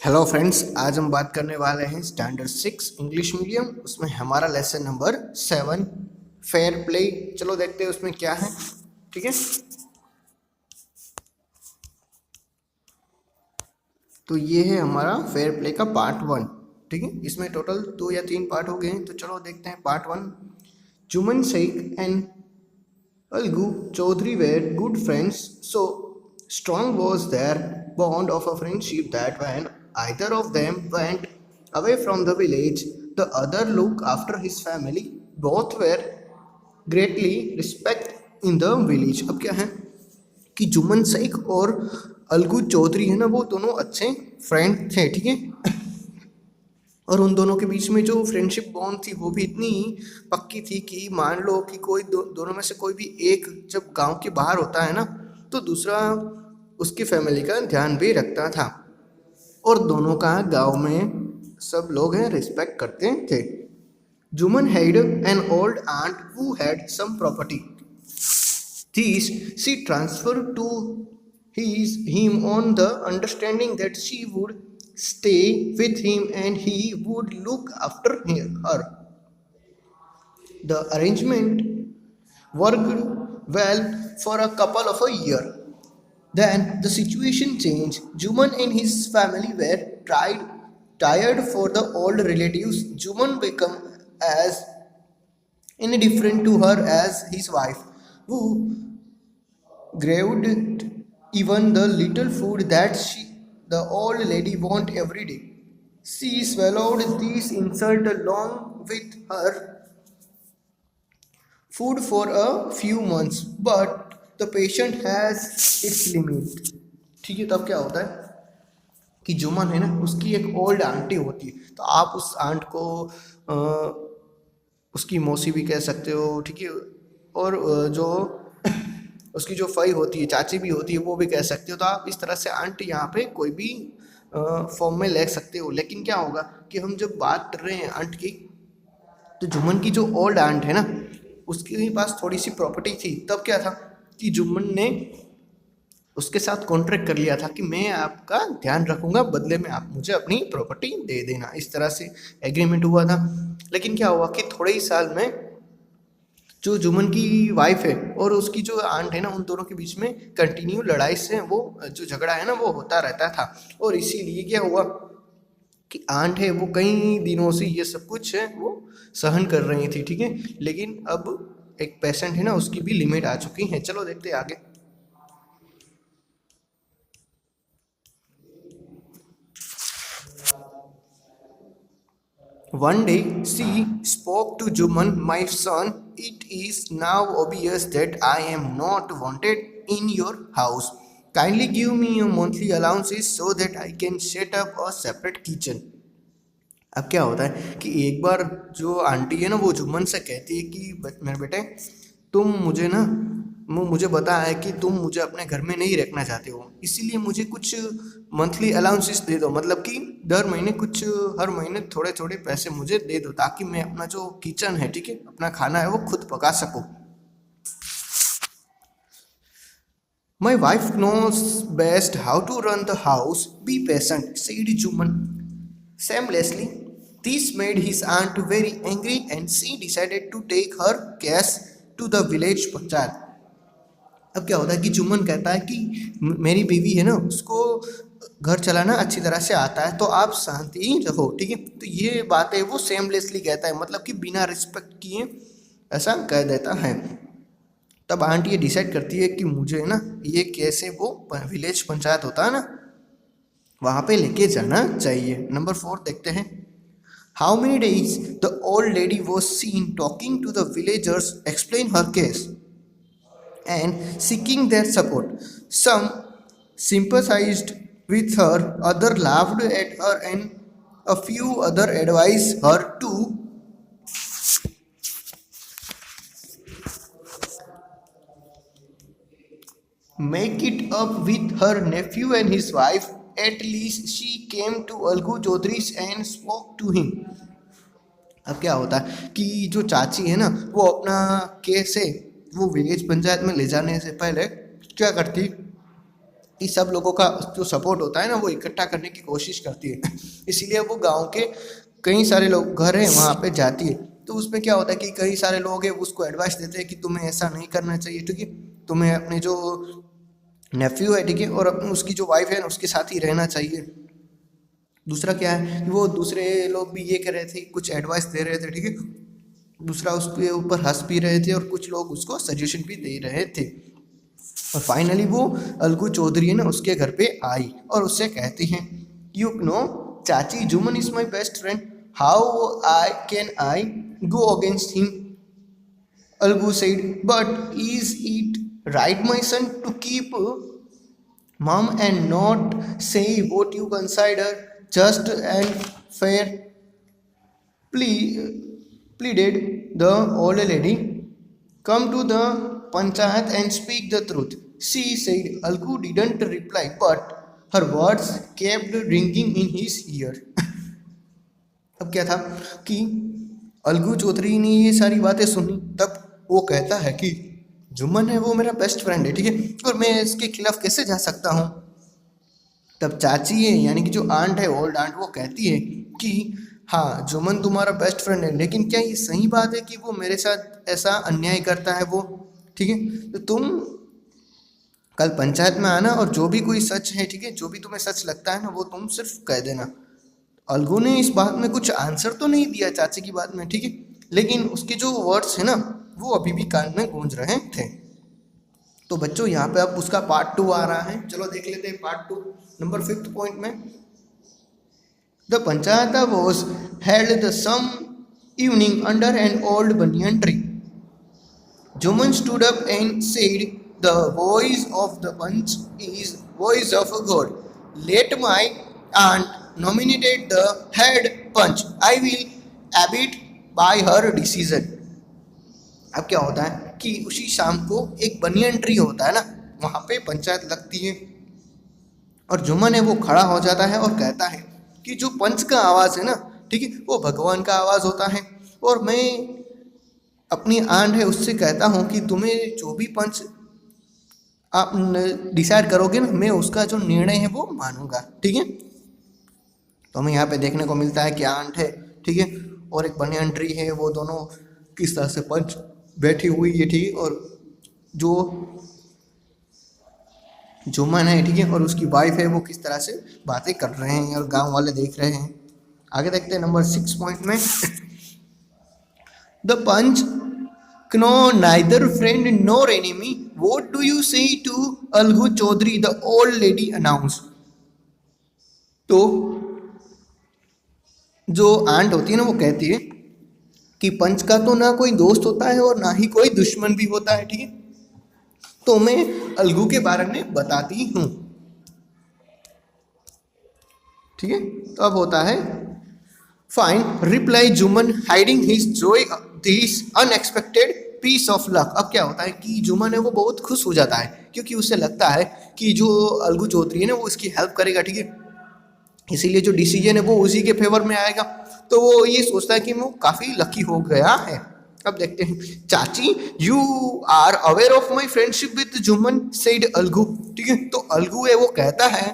Hello friends, आज हम बात करने वाले हैं स्टैंडर्ड 6 इंग्लिश मीडियम। उसमें हमारा लेसन नंबर 7 फेयर प्ले। चलो देखते हैं उसमें क्या है। ठीक है, तो ये है हमारा फेयर प्ले का पार्ट 1। ठीक है, इसमें टोटल 2 या 3 पार्ट हो गए हैं, तो चलो देखते हैं part 1। Juman Shaikh and Algu Chaudhary were good friends, so strong was their bond of a friendship that when either of them went away from the village, the other looked after his family. Both were greatly respected in the village. अब क्या है कि जुम्मन शेख और अलगू चौधरी है ना, वो दोनों अच्छे फ्रेंड थे। ठीक है, और उन दोनों के बीच में जो फ्रेंडशिप बॉन्ड थी वो भी इतनी पक्की थी कि मान लो कि कोई दोनों में से कोई भी एक जब गांव के बाहर होता है ना, तो दूसरा उसकी फैमिली का ध्यान भी रखता था, और दोनों का गांव में सब लोग हैं रिस्पेक्ट करते थे। Juman had an old aunt who had sum property. These she transferred to him on the understanding that she would stay with him and he would look after her. The arrangement worked well for a couple of a year. Then the situation changed. Juman and his family were tired for the old relatives. Juman became as indifferent to her as his wife, who craved even the little food that the old lady wanted every day. She swallowed these insults along with her food for a few months, but the patient has its limit. ठीक है, तब क्या होता है कि जुमन है ना, उसकी एक ओल्ड आंटी होती है, तो आप उस आंट को उसकी मौसी भी कह सकते हो। ठीक है, और जो उसकी जो फई होती है, चाची भी होती है, वो भी कह सकते हो। तो आप इस तरह से आंट यहाँ पे कोई भी फॉर्म में ले सकते हो। लेकिन क्या होगा कि हम जब बात कर रहे हैं आंट की, तो जुम्मन की जो ओल्ड आंट है ना, उसके पास थोड़ी सी प्रॉपर्टी थी। तब क्या था कि जुम्मन ने उसके साथ कॉन्ट्रैक्ट कर लिया था कि मैं आपका ध्यान रखूंगा, बदले में आप मुझे अपनी प्रॉपर्टी दे देना। इस तरह से एग्रीमेंट हुआ था। लेकिन क्या हुआ कि थोड़े ही साल में जो जुमन की वाइफ है और उसकी जो आंट है ना, उन दोनों के बीच में कंटिन्यू लड़ाई से वो जो झगड़ा है ना, वो होता रहता था। और इसीलिए क्या हुआ कि आंट है वो कई दिनों से ये सब कुछ है वो सहन कर रही थी। ठीक है, लेकिन अब एक पेशेंट है ना, उसकी भी लिमिट आ चुकी है। चलो देखते हैं आगे। One day she spoke to Juman, "My son, it is now obvious that I am not wanted in your house. Kindly give me a monthly allowances so that I can set up a separate kitchen." अब क्या होता है कि एक बार जो aunty है ना, वो जुम्मन से कहती है कि मेरे बेटे, तुम मुझे ना, मुझे बता है कि तुम मुझे अपने घर में नहीं रखना चाहते हो, इसीलिए मुझे कुछ मंथली अलाउंसेस दे दो। मतलब कि हर महीने थोड़े थोड़े पैसे मुझे दे दो, ताकि मैं अपना जो किचन है, ठीक है, अपना खाना है, वो खुद पका सकूँ। My wife knows best how to run the house. Be patient, said Juman shamelessly. This made his aunt very angry and she decided to take her case to the village panchayat. अब क्या होता है कि जुम्मन कहता है कि मेरी बीवी है ना, उसको घर चलाना अच्छी तरह से आता है, तो आप शांति रहो। ठीक है, तो ये बातें वो सेमलेसली कहता है, मतलब कि बिना रिस्पेक्ट किए ऐसा कह देता है। तब आंटी ये डिसाइड करती है कि मुझे ना ये कैसे वो विलेज पंचायत होता है ना, वहाँ पे लेके जाना चाहिए। नंबर 4 देखते हैं। How many days the old lady was seen talking to the villagers, explain her case and seeking their support. Some sympathized with her, others laughed at her, and a few other advised her to make it up with her nephew and his wife. At least she came to Algu Chaudhry's and spoke to him. अब क्या होता है कि जो चाची है ना, वो अपना केस है वो विलेज पंचायत में ले जाने से पहले क्या करती कि सब लोगों का जो सपोर्ट होता है ना वो इकट्ठा करने की कोशिश करती है। इसीलिए वो गांव के कई सारे लोग घर हैं वहाँ पे जाती है। तो उसमें क्या होता है कि कई सारे लोग हैं उसको एडवाइस देते हैं कि तुम्हें ऐसा नहीं करना चाहिए, ठीक है, तुम्हें अपने जो नेफ्यू है, ठीक है, और अपनी उसकी जो वाइफ है ना उसके साथ ही रहना चाहिए। दूसरा क्या है कि वो दूसरे लोग भी ये कह रहे थे, कुछ एडवाइस दे रहे थे, ठीक है, दूसरा उसके ऊपर हंस भी रहे थे और कुछ लोग उसको सजेशन भी दे रहे थे। और फाइनली वो अलगू चौधरी है ना उसके घर पे आई और उससे कहती हैं, यू नो चाची, Juman is my best friend, how I can I go against him? Algu said, but is it right my son to keep mum and not say what you consider just and fair, pleaded the old lady. Come to the panchayat and speak the truth, she said. Algu didn't reply, but her words kept ringing in his ear. अब क्या था कि अलगू चौधरी ने ये सारी बातें सुनी, तब वो कहता है कि जुम्मन है वो मेरा बेस्ट फ्रेंड है, ठीक है, और मैं इसके खिलाफ कैसे जा सकता हूँ? तब चाची है यानी कि जो आंट है, ओल्ड आंट, वो कहती है कि हाँ जुम्मन तुम्हारा बेस्ट फ्रेंड है, लेकिन क्या ये सही बात है कि वो मेरे साथ ऐसा अन्याय करता है वो, ठीक है, तो तुम कल पंचायत में आना और जो भी कोई सच है, ठीक है, जो भी तुम्हें सच लगता है ना वो तुम सिर्फ कह देना। अलगू ने इस बात में कुछ आंसर तो नहीं दिया चाची की बात में, ठीक है, लेकिन उसके जो वर्ड्स है ना वो अभी भी कान में गूंज रहे थे। तो बच्चों यहाँ पे अब उसका पार्ट 2 आ रहा है, चलो देख लेते हैं पार्ट 2। नंबर 5th पॉइंट में, the panchayat was held the same evening under an old banyan tree. Juman stood up and said, the voice of the punch is voice of a god. Let my aunt nominate the head punch. I will abide by her decision. अब क्या होता है कि उसी शाम को एक banyan tree होता है ना, वहाँ पे पंचायत लगती है और जुम्मन है वो खड़ा हो जाता है और कहता है कि जो पंच का आवाज़ है ना, ठीक है, वो भगवान का आवाज़ होता है और मैं अपनी आंट है उससे कहता हूँ कि तुम्हें जो भी पंच आप डिसाइड करोगे ना, मैं उसका जो निर्णय है वो मानूंगा, ठीक है। तो हमें यहाँ पे देखने को मिलता है कि आंट है, ठीक है, और एक बनियन ट्री है, वो दोनों किस तरह से पंच बैठी हुई है, ठीक है, और जो जुम्मन है, ठीक है, और उसकी वाइफ है वो किस तरह से बातें कर रहे हैं और गांव वाले देख रहे हैं। आगे देखते हैं नंबर 6 पॉइंट में, the panch know neither friend nor enemy, what do you say to Algu Chaudhari, the old lady announce. तो जो आंट होती है ना वो कहती है कि पंच का तो ना कोई दोस्त होता है और ना ही कोई दुश्मन भी होता है, ठीक है, तो मैं अलगू के बारे में बताती हूँ, ठीक है। तो अब होता है fine, reply Jumman hiding his joy this unexpected piece of luck. अब क्या होता है कि जुम्मन है वो बहुत खुश हो जाता है क्योंकि उसे लगता है कि जो अलगू चौधरी है ना वो इसकी हेल्प करेगा, ठीक है, इसीलिए जो डिसीजन है वो उसी के फेवर में आएगा। तो वो ये सोचता है कि वो काफ़ी लकी हो गया है। अब देखते हैं, चाची you are aware of my friendship with Jumman, said Algu, ठीक है। तो अलगू है वो कहता है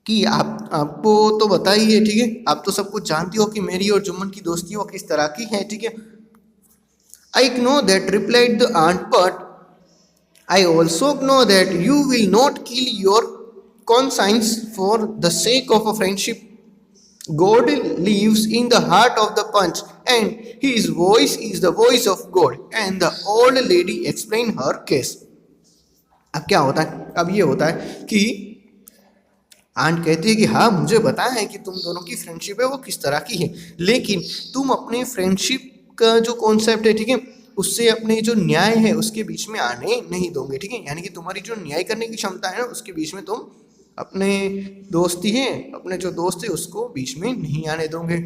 कि आपको तो पता ही है, ठीक है, आप तो सब कुछ जानती हो कि मेरी और जुम्मन की दोस्ती वो किस तरह की है, ठीक है। I know that, replied the aunt, but I also know that you will not kill your conscience for the sake of a friendship. God lives in the heart of the punch and his voice is the voice of God. And the old lady explained her case. अब क्या होता है, अब ये होता है कि aunt कहती है कि हाँ मुझे पता है कि तुम दोनों की फ्रेंडशिप है वो किस तरह की है, लेकिन तुम अपने फ्रेंडशिप का जो कॉन्सेप्ट है, ठीक है, उससे अपने जो न्याय है उसके बीच में आने नहीं दोगे, ठीक है, यानी कि तुम्हारी जो न्याय करने की क्षमता है ना उसके बीच में तुम अपने दोस्ती है, अपने जो दोस्त है उसको बीच में नहीं आने दोगे।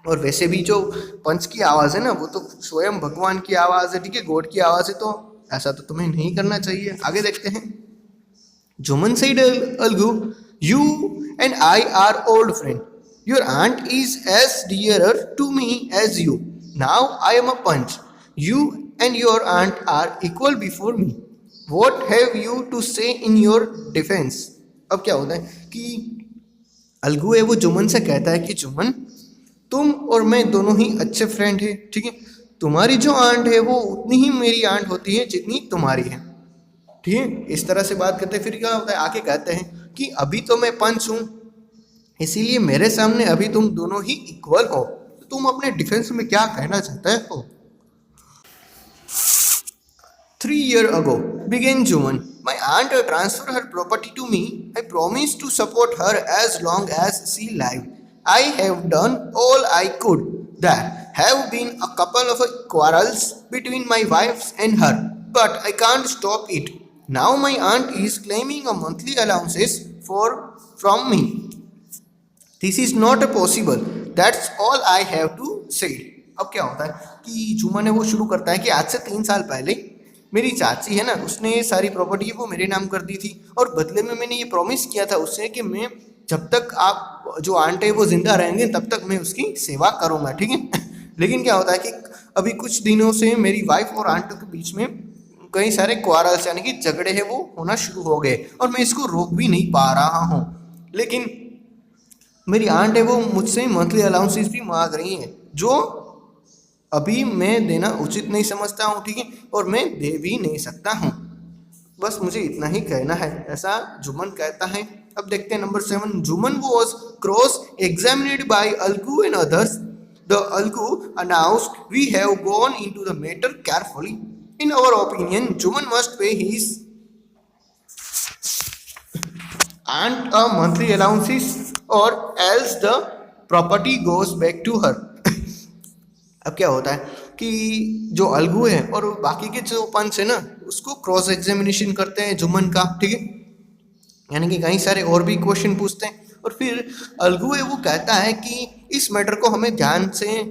और वैसे भी जो पंच की आवाज़ है ना वो तो स्वयं भगवान की आवाज़ है, ठीक है, गॉड की आवाज़ है, तो ऐसा तो तुम्हें नहीं करना चाहिए। आगे देखते हैं, Jumman said Algu, you and I are old friend, your aunt is as dearer to me as you, now I am a panch, you and your aunt are equal before me, what have you to say in your defence. अब क्या होता है कि अलगू है वो जुम्मन से कहता है कि जुम्मन तुम और मैं दोनों ही अच्छे फ्रेंड हैं, ठीक है। तुम्हारी जो आंट है वो उतनी ही मेरी आंट होती है जितनी तुम्हारी है, ठीक है। इस तरह से बात करते हैं। फिर क्या होता है, आके कहते हैं कि अभी तो मैं पंच हूँ, इसीलिए मेरे सामने अभी तुम दोनों ही इक्वल हो। तो तुम अपने डिफेंस में क्या कहना चाहते हो। 3 years ago, began Juman. My aunt transferred her property to me. I promised to support her as long as she lived. I have done all I could. There have been a couple of quarrels between my wife and her, but I can't stop it. Now my aunt is claiming a monthly allowances for from me. This is not possible, that's all I have to say. अब क्या होता है कि जुम्मन है वो शुरू करता है कि आज से 3 साल पहले मेरी चाची है ना, उसने ये सारी प्रॉपर्टी वो मेरे नाम कर दी थी, और बदले में मैंने ये प्रॉमिस किया था उससे कि मैं जब तक आप जो आंट है वो जिंदा रहेंगे तब तक मैं उसकी सेवा करूँगा, ठीक है। लेकिन क्या होता है कि अभी कुछ दिनों से मेरी वाइफ और आंट के बीच में कई सारे क्वारल्स यानी कि झगड़े हैं वो होना शुरू हो गए, और मैं इसको रोक भी नहीं पा रहा हूँ। लेकिन मेरी आंट है वो मुझसे मंथली अलाउंसेस भी मांग रही हैं, जो अभी मैं देना उचित नहीं समझता हूँ, ठीक है, और मैं दे भी नहीं सकता हूँ। बस मुझे इतना ही कहना है, ऐसा जुम्मन कहता है। अब देखते हैं number 7। Jumman was cross examined by Algu and others. The Algu announced we have gone into the matter carefully. In our opinion Jumman must pay his aunt a monthly allowances or else the property goes back to her। अब क्या होता है कि जो अलगू है और बाकी के जो पंच है ना, उसको क्रॉस एग्जामिनेशन करते हैं जुम्मन का, ठीक है, यानी कि कई सारे और भी क्वेश्चन पूछते हैं, और फिर अलगू है वो कहता है कि इस मैटर को हमें ध्यान से,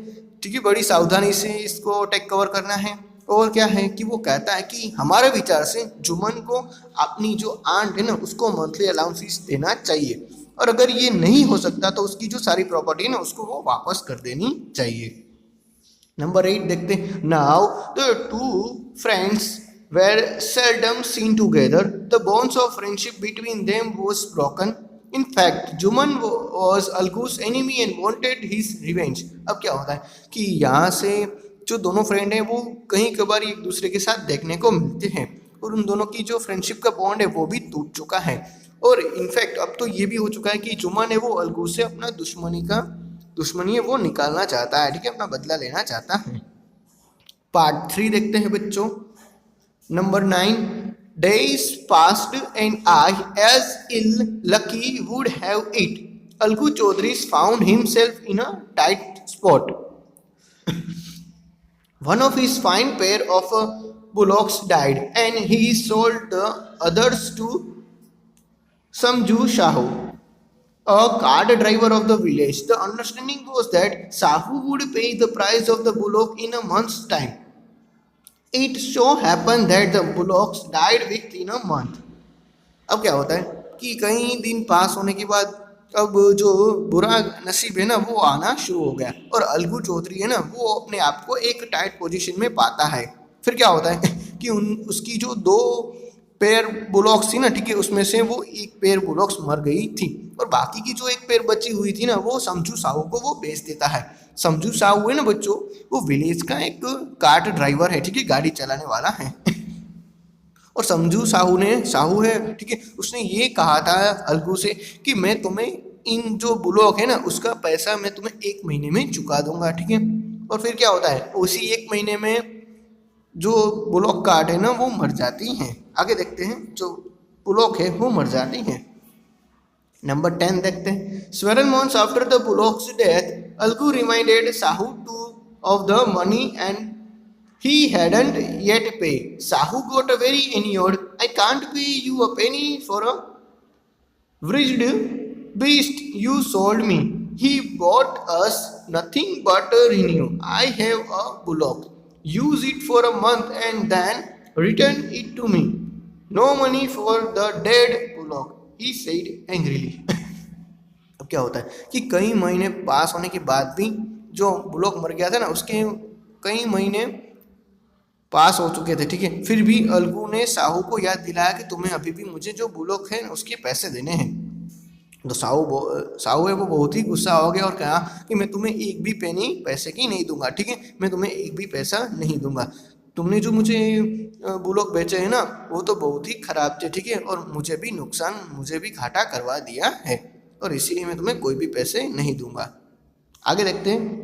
ठीक है, बड़ी सावधानी से इसको टेक कवर करना है। और क्या है कि वो कहता है कि हमारे विचार से जुम्मन को अपनी जो आंट है ना उसको मंथली अलाउंसेस देना चाहिए, और अगर ये नहीं हो सकता तो उसकी जो सारी प्रॉपर्टी है ना उसको वो वापस कर देनी चाहिए। नंबर 8 देखते हैं। Now the two friends were seldom seen together. The bonds of friendship between them was broken. In fact, Juman was Algu's enemy and wanted his revenge. अब क्या होता है कि यहाँ से जो दोनों फ्रेंड हैं वो कहीं कभार एक दूसरे के साथ देखने को मिलते हैं, और उन दोनों की जो फ्रेंडशिप का बॉन्ड है वो भी टूट चुका है, और इनफैक्ट अब तो ये भी हो चुका है कि जुमान है वो अलगू से अपना दुश्मनी है वो निकालना चाहता है, ठीक है, अपना बदला लेना चाहता है। पार्ट 3 देखते हैं बच्चों। Number 9। Days passed and I, as ill lucky would have it, Algu Chaudhary found himself in a tight spot. One of his fine pair of bullocks died, and he sold the others to Samju Sahu, a cart driver of the village. The understanding was that Sahu would pay the price of the bullock in a month's time. It so happened that the bullocks died within a month. अब क्या होता है कि कई दिन पास होने के बाद अब जो बुरा नसीब है ना वो आना शुरू हो गया, और अलगू चौधरी है ना वो अपने आप को एक टाइट पोजीशन में पाता है। फिर क्या होता है कि उसकी जो 2 पेयर बुलॉक्स थी ना, ठीक है, उसमें से वो एक पेयर बुलॉक्स मर गई थी, और बाकी की जो एक पेयर बची हुई थी ना वो समझू साहू को वो बेच देता है। समझू साहू है ना बच्चों, वो विलेज का एक कार्ट ड्राइवर है, ठीक है, गाड़ी चलाने वाला है। और समझू साहू है, ठीक है, उसने ये कहा था अलगू से कि मैं तुम्हें इन जो बुलॉक है ना उसका पैसा मैं तुम्हें 1 महीने में चुका दूंगा, ठीक है। और फिर क्या होता है, उसी 1 महीने में जो बुलॉक कार्ट है ना वो मर जाती हैं। आगे देखते हैं, जो बुलॉक है वो मर जाती हैं। नंबर 10 देखते हैं। Several months after the bullock's death, Algu reminded Sahu of the money and he hadn't yet paid. Sahu got very annoyed. I can't pay you a penny for a wretched beast you sold me. He bought us nothing but a renew. I have a bullock. Use it for a month and then return it to me. No money for the dead bullock, he said angrily. अब क्या होता है कि कई महीने पास होने के बाद भी जो बुलॉक मर गया था ना उसके कई महीने पास हो चुके थे, ठीक है। फिर भी अलगू ने साहू को याद दिलाया कि तुम्हें अभी भी मुझे जो बुलोक है उसके पैसे देने हैं। तो साहू है वो बहुत ही गुस्सा हो गया और कहा कि मैं तुम्हें एक भी पेनी पैसे की नहीं दूंगा, ठीक है, मैं तुम्हें एक भी पैसा नहीं दूंगा। तुमने जो मुझे बुलोक बेचे हैं ना वो तो बहुत ही खराब थे, ठीक है, और मुझे भी नुकसान, मुझे भी घाटा करवा दिया है, और इसीलिए मैं तुम्हें कोई भी पैसे नहीं दूंगा। आगे देखते हैं।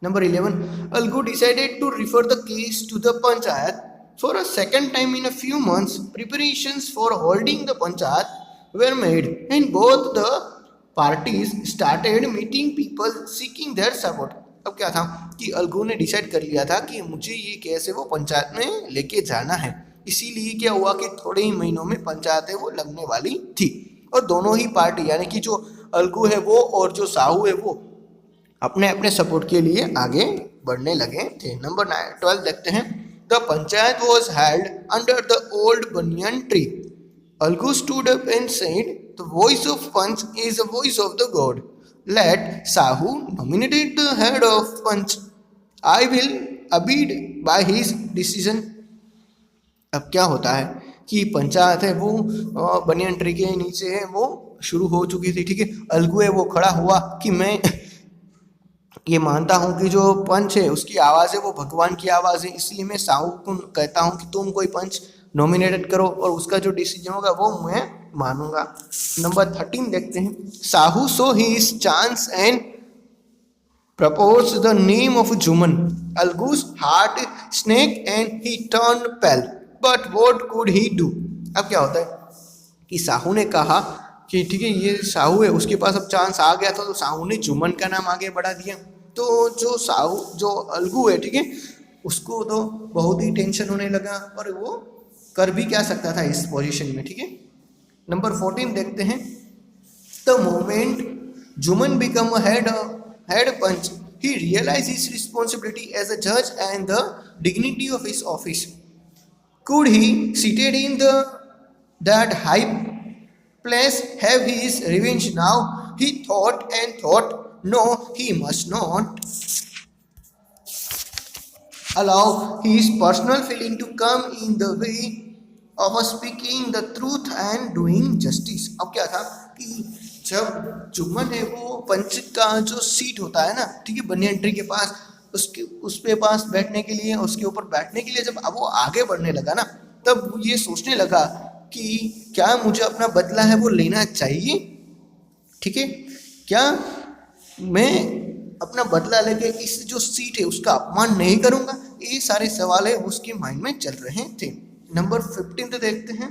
Number 11, Algu decided to refer the case to the Panchayat for a second time in a few months. Preparations for holding the Panchayat were made and both the parties started meeting people seeking their support. अब क्या था कि अलगू ने decide कर लिया था कि मुझे ये केस है वो पंचायत में लेके जाना है। इसीलिए क्या हुआ कि थोड़े ही महीनों में पंचायत है वो लगने वाली थी, और दोनों ही पार्टी यानी कि जो अलगू है वो और जो साहू है वो अपने अपने सपोर्ट के लिए आगे बढ़ने लगे थे। नंबर 12 देखते हैं। The panchayat was held under the old banyan tree. Algu stood up and said, the voice of panch is the voice of the god. Let Sahu nominated the head of panch. I will abide by his decision. अब क्या होता है कि पंचायत है वो banyan tree के नीचे है वो शुरू हो चुकी थी, ठीक है। अलगू है वो खड़ा हुआ कि मैं ये मानता हूँ कि जो पंच है उसकी आवाज़ है वो भगवान की आवाज़ है, इसलिए मैं साहू को कहता हूँ कि तुम कोई पंच नॉमिनेटेड करो और उसका जो डिसीजन होगा वो मैं मानूंगा। नंबर 13 देखते हैं। Sahu saw his chance and propose the name of Jumman. Algu's heart sank and he turn pale, but what could he do. अब क्या होता है कि साहू ने कहा कि ठीक है ये साहू है उसके पास अब चांस आ गया था, तो साहू ने जुमन का नाम आगे बढ़ा दिया। तो जो साहू जो अलगू है, ठीक है, उसको तो बहुत ही टेंशन होने लगा और वो कर भी क्या सकता था इस पोजीशन में, ठीक है। नंबर 14 देखते हैं। The moment Jumman become head panch he realize his responsibility as a जज and the dignity of his office. Could he seated in the that high place have his revenge now? He thought and thought. No, he must not allow his personal feeling to come in the way of speaking the truth and doing justice. अब क्या था कि जब जुम्मन है वो पंच का जो seat होता है ना, ठीक है, बनियन ट्री के पास, उसके पास बैठने के लिए, उसके ऊपर बैठने के लिए जब अब वो आगे बढ़ने लगा ना, तब ये सोचने लगा कि क्या मुझे अपना बदला है वो लेना चाहिए, ठीक है, क्या मैं अपना बदला लेके इस जो सीट है उसका अपमान नहीं करूंगा। ये सारे सवाल है उसके माइंड में चल रहे थे। नंबर 15 तो देखते हैं।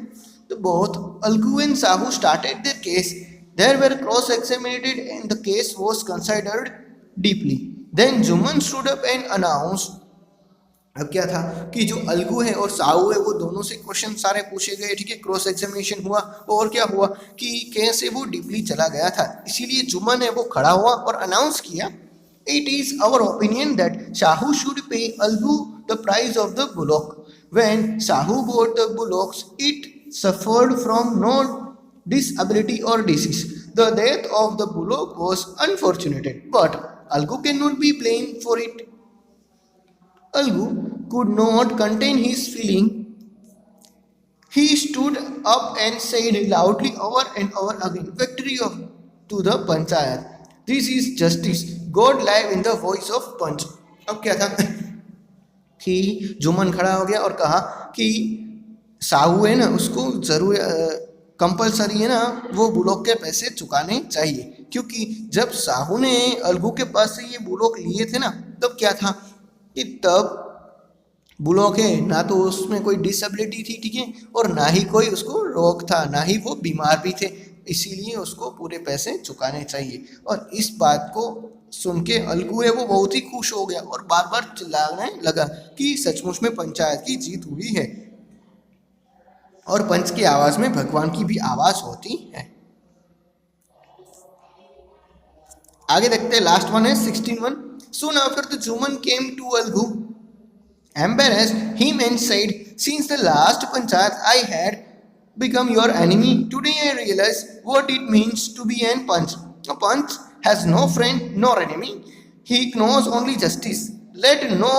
तो बहुत Algu and Sahu started their case. There were cross examinated and the case was considered deeply. Then Jumman stood up and announced. अब क्या था कि जो अलगू है और साहू है वो दोनों से क्वेश्चन सारे पूछे गए, ठीक है, क्रॉस एग्जामिनेशन हुआ, और क्या हुआ कि केस है वो डीपली चला गया था। इसीलिए जुमन है वो खड़ा हुआ और अनाउंस किया, it is our opinion that Sahu should pay Algu the price of the bullock. When Sahu bought the bullocks it suffered from no disability or disease. The death of the bullock was unfortunate, but Algu cannot be blamed for it. Algu could not contain his feeling. He stood up and said loudly over and over again, victory to the Panchayat. This is justice. God live in the voice of Panch. अब क्या था कि जुमन खड़ा हो गया और कहा कि साहू है ना उसको जरूर कंपलसरी है ना वो बुलोक के पैसे चुकाने चाहिए, क्योंकि जब साहू ने अलगू के पास से ये बुलोक लिए थे ना तब क्या था कि तब बुलोक है ना तो उसमें कोई डिसेबिलिटी थी, ठीक है, और ना ही कोई उसको रोग था, ना ही वो बीमार भी थे, इसीलिए उसको पूरे पैसे चुकाने चाहिए। और इस बात को सुन के अलगू है वो बहुत ही खुश हो गया और बार बार चिल्लाने लगा कि सचमुच में पंचायत की जीत हुई है, और पंच की आवाज में भगवान की भी आवाज होती है। आगे देखते हैं, लास्ट वन है 16 Soon after the Juman came to Algu, embarrassed him and said, since the last panchayat I had become your enemy. Today I realize what it means to be an panch. A panch has no friend nor enemy. He knows only justice. Let no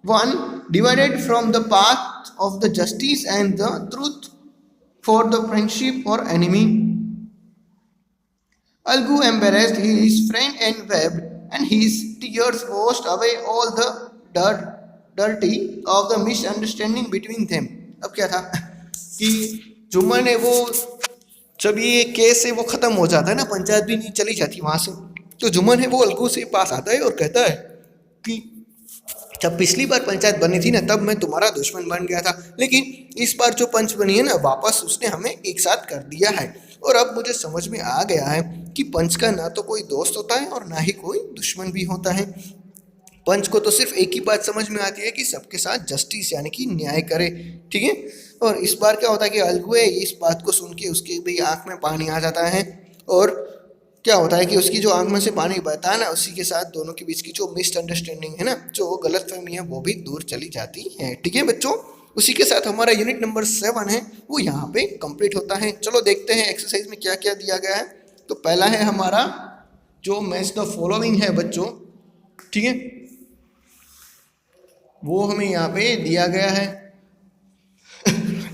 one divided from the path of the justice and the truth for the friendship or enemy. Algu embarrassed his friend and wept, and his tears washed away all the dirty of the misunderstanding between them. अब क्या था कि जुम्मन है वो जब ये case है वो खत्म हो जाता है ना, पंचायत भी नहीं चली जाती वहां से, तो जुम्मन है वो अलगू से पास आता है और कहता है कि जब पिछली बार पंचायत बनी थी ना तब मैं तुम्हारा दुश्मन बन गया था, लेकिन इस बार जो पंच बनी है ना वापस उसने हमें एक साथ कर दिया है, और अब मुझे समझ में आ गया है कि पंच का ना तो कोई दोस्त होता है और ना ही कोई दुश्मन भी होता है। पंच को तो सिर्फ एक ही बात समझ में आती है कि सबके साथ जस्टिस यानी कि न्याय करे, ठीक है। और इस बार क्या होता है कि अलगुए इस बात को सुन के उसके भी आँख में पानी आ जाता है, और क्या होता है कि उसकी जो आंख में से पानी बहता है ना उसी के साथ दोनों के बीच की जो मिसअंडरस्टैंडिंग है ना, जो गलतफहमी है वो भी दूर चली जाती है, ठीक है बच्चों। उसी के साथ हमारा यूनिट नंबर 7 है वो यहाँ पे कंप्लीट होता है। चलो देखते हैं एक्सरसाइज में क्या क्या दिया गया है। तो पहला है हमारा जो मैच द फॉलोइंग है बच्चों, ठीक है, वो हमें यहाँ पे दिया गया है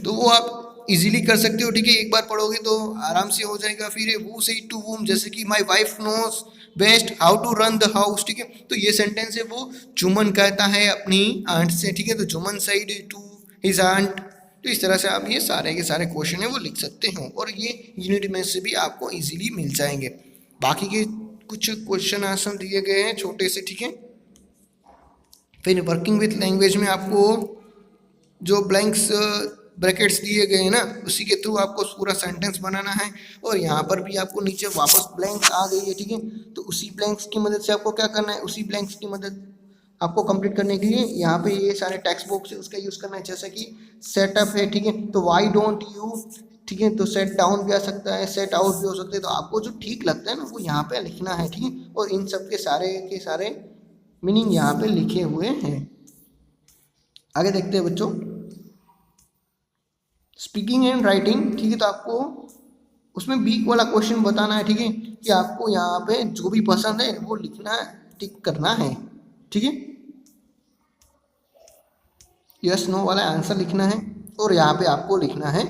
तो वो आप इजीली कर सकते हो, ठीक है। एक बार पढ़ोगे तो आराम से हो जाएगा। फिर है वो से टू वूम, जैसे कि my wife knows best how to run the house, ठीक है। तो ये सेंटेंस है वो जुमन कहता है अपनी आंट से, ठीक है। तो Juman said to his aunt. तो इस तरह से आप ये सारे के सारे क्वेश्चन है वो लिख सकते हो, और ये यूनिट में से भी आपको इजीली मिल जाएंगे। बाकी के कुछ क्वेश्चन आंसर दिए गए हैं छोटे से, ठीक है। फिर वर्किंग विथ लैंग्वेज में आपको जो ब्लैंक्स ब्रैकेट्स दिए गए हैं ना उसी के थ्रू आपको पूरा सेंटेंस बनाना है, और यहाँ पर भी आपको नीचे वापस ब्लैंक्स आ गई है, ठीक है। तो उसी ब्लैंक्स की मदद से आपको क्या करना है, उसी ब्लैंक्स की मदद आपको कंप्लीट करने के लिए यहाँ पे ये सारे टेक्स्ट बॉक्स है उसका यूज़ करना है। जैसे कि सेटअप है, ठीक है, तो वाई डोंट यू, ठीक है। तो सेट डाउन भी आ सकता है, सेट आउट भी हो सकते हैं। तो आपको जो ठीक लगता है ना वो यहाँ पे लिखना है, ठीक है। और इन सब के सारे मीनिंग यहाँ पे लिखे हुए हैं। आगे देखते हैं बच्चों, स्पीकिंग एंड राइटिंग, ठीक है। तो आपको उसमें बी वाला क्वेश्चन बताना है, ठीक है, कि आपको यहाँ पे जो भी पसंद है वो लिखना है, टिक करना है, ठीक है। यस नो वाला आंसर लिखना है, और यहाँ पे आपको लिखना है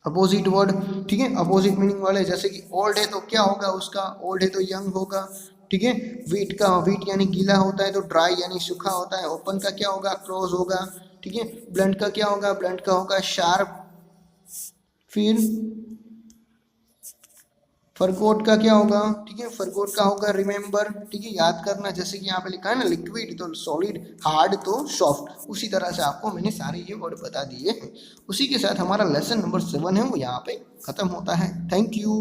अपोजिट वर्ड, ठीक है। अपोजिट मीनिंग वाले, जैसे कि ओल्ड है तो क्या होगा उसका, ओल्ड है तो यंग होगा, ठीक है। वीट का, वीट यानी गीला होता है तो ड्राई यानी सूखा होता है। ओपन का क्या होगा, क्लोज होगा, ठीक है। ब्लंट का क्या होगा, ब्लंट का होगा शार्प। फिर फरगोट का क्या होगा, ठीक है, फरगोट का होगा रिमेंबर, ठीक है, याद करना। जैसे कि यहाँ पे लिखा है ना लिक्विड तो सॉलिड, हार्ड तो सॉफ्ट, उसी तरह से आपको मैंने सारे ये वर्ड बता दिए हैं। उसी के साथ हमारा लेसन नंबर 7 है वो यहाँ पे खत्म होता है। Thank you.